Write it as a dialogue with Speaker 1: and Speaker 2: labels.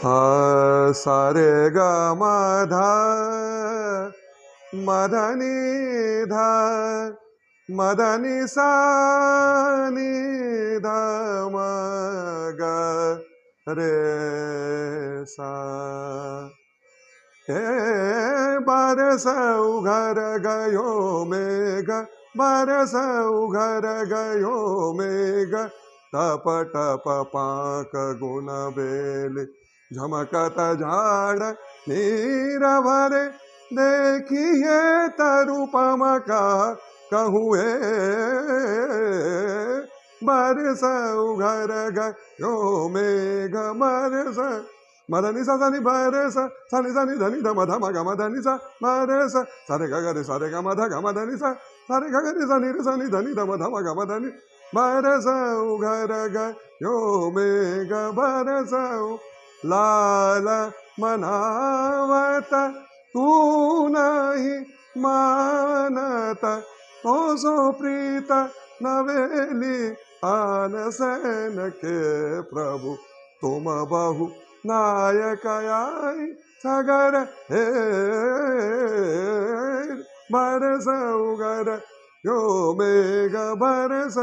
Speaker 1: हा सारे ग मधा मधनी धा मदनी सा नि ध म ग रे सा। हे बरस उघर गयो मेघ बरस उघर गयो मेघ टप टप पाक गुण बेल झमकत झाड़ नीर भरे देखिए तरुपम का कहूए बरस उघर गयो मेघ बरस मदनी सा नी बरस सनी सनी धनी ध मध म ग मधनी सा बरस सारे ग रे सारे ग मध ग मधनी सा सारे ग रे सनी रे सनी धनी ध मध म ग मधनी बरस उघर गयो मेघ बरस लाल मनावत तू नहीं मानत तो सो प्रीत नवेली आनसन के प्रभु तुम बहु नायक आई सगर हे बरस उगर यो मेघ बरस।